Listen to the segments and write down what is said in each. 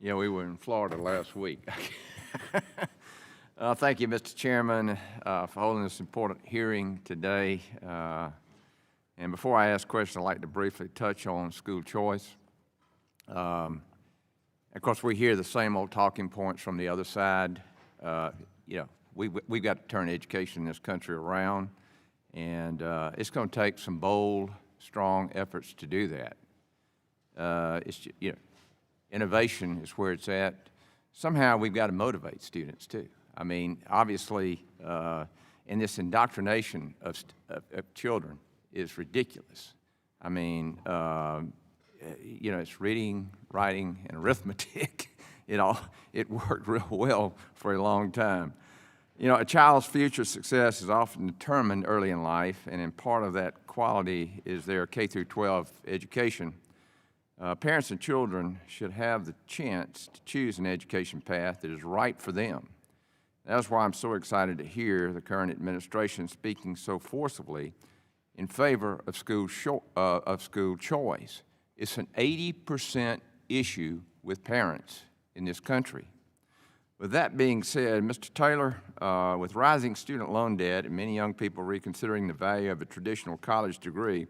Yeah, we were in Florida last week. Thank you, Mr. Chairman, for holding this important hearing today. And before I ask questions, I'd like to briefly touch on school choice. Of course, we hear the same old talking points from the other side. We've got to turn education in this country around, and it's going to take some bold, strong efforts to do that. Innovation is where it's at. Somehow we've got to motivate students too. I mean, obviously, and this indoctrination of children is ridiculous. I mean, it's reading, writing, and arithmetic. It worked real well for a long time. A child's future success is often determined early in life, and in part of that quality is their K through 12 education. Parents and children should have the chance to choose an education path that is right for them. That's why I'm so excited to hear the current administration speaking so forcibly in favor of school choice. It's an 80% issue with parents in this country. With that being said, Mr. Taylor, with rising student loan debt and many young people reconsidering the value of a traditional college degree,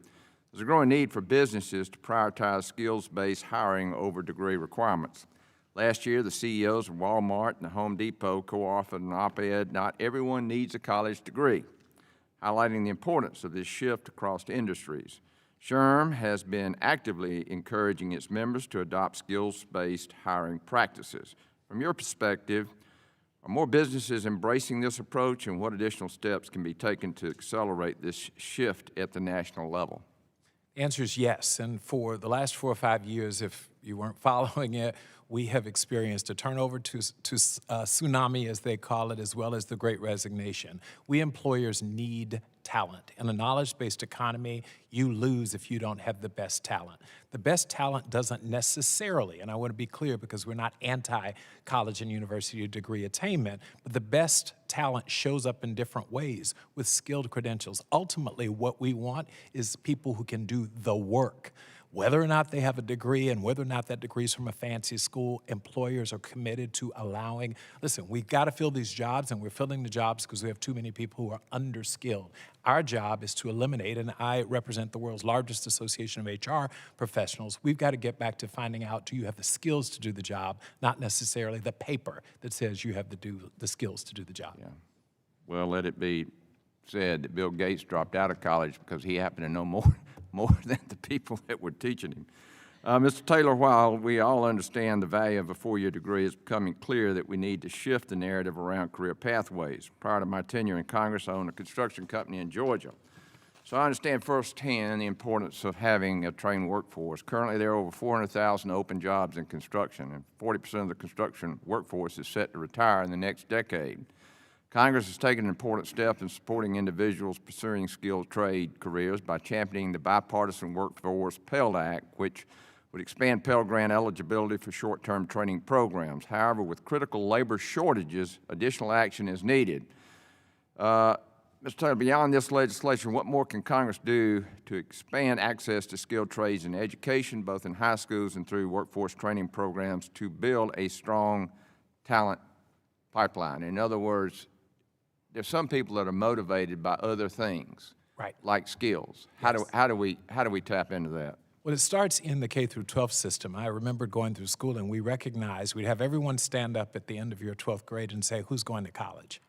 there's a growing need for businesses to prioritize skills-based hiring over degree requirements. Last year, the CEOs of Walmart and the Home Depot co-authored an op-ed, "Not Everyone Needs a College Degree," highlighting the importance of this shift across industries. SHRM has been actively encouraging its members to adopt skills-based hiring practices. From your perspective, are more businesses embracing this approach, and what additional steps can be taken to accelerate this shift at the national level? The answer is yes, and for the last 4 or 5 years, if you weren't following it, we have experienced a turnover to tsunami, as they call it, as well as the Great Resignation. We employers need talent. In a knowledge-based economy, you lose if you don't have the best talent. The best talent doesn't necessarily, and I want to be clear because we're not anti-college and university degree attainment, but the best talent shows up in different ways with skilled credentials. Ultimately, what we want is people who can do the work. Whether or not they have a degree and whether or not that degree is from a fancy school, employers are committed to allowing. Listen, we've got to fill these jobs, and we're filling the jobs because we have too many people who are underskilled. Our job is to eliminate, and I represent the world's largest association of HR professionals. We've got to get back to finding out, do you have the skills to do the job, not necessarily the paper that says you have the skills to do the job. Yeah. Well, let it be said that Bill Gates dropped out of college because he happened to know more than the people that were teaching him. Mr. Taylor, while we all understand the value of a four-year degree, it's becoming clear that we need to shift the narrative around career pathways. Prior to my tenure in Congress, I owned a construction company in Georgia. So I understand firsthand the importance of having a trained workforce. Currently, there are over 400,000 open jobs in construction, and 40% of the construction workforce is set to retire in the next decade. Congress has taken an important step in supporting individuals pursuing skilled trade careers by championing the bipartisan Workforce Pell Act, which would expand Pell Grant eligibility for short-term training programs. However, with critical labor shortages, additional action is needed. Mr. Taylor, beyond this legislation, what more can Congress do to expand access to skilled trades in education, both in high schools and through workforce training programs, to build a strong talent pipeline? In other words, there's some people that are motivated by other things, right, like skills. Yes. How do we tap into that? Well, it starts in the K through 12 system. I remember going through school, and we recognized we'd have everyone stand up at the end of your 12th grade and say, "Who's going to college?"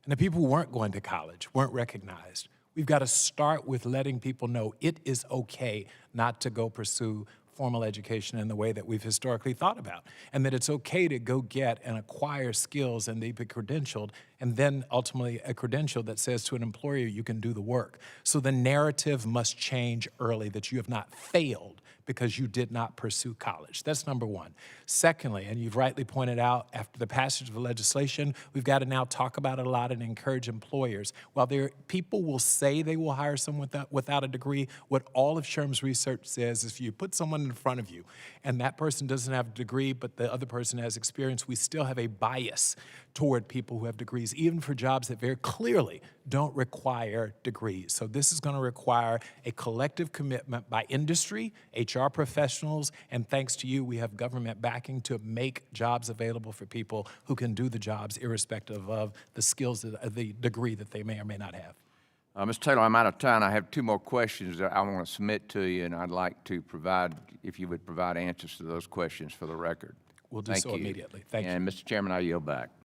And the people who weren't going to college weren't recognized. We've got to start with letting people know it is okay not to go pursue formal education in the way that we've historically thought about, and that it's okay to go get and acquire skills and be credentialed, and then ultimately a credential that says to an employer you can do the work. So the narrative must change early, that you have not failed because you did not pursue college. That's number one. Secondly, and you've rightly pointed out, after the passage of the legislation, we've got to now talk about it a lot and encourage employers. While people will say they will hire someone without a degree, what all of SHRM's research says is if you put someone in front of you and that person doesn't have a degree but the other person has experience, we still have a bias toward people who have degrees, even for jobs that very clearly don't require degrees. So this is going to require a collective commitment by industry, HR HR professionals, and thanks to you, we have government backing to make jobs available for people who can do the jobs irrespective of the skills, the degree that they may or may not have. Mr. Taylor, I'm out of time. I have two more questions that I want to submit to you, and I'd like to provide, if you would provide answers to those questions for the record. We'll do so immediately. Thank you. And Mr. Chairman, I yield back.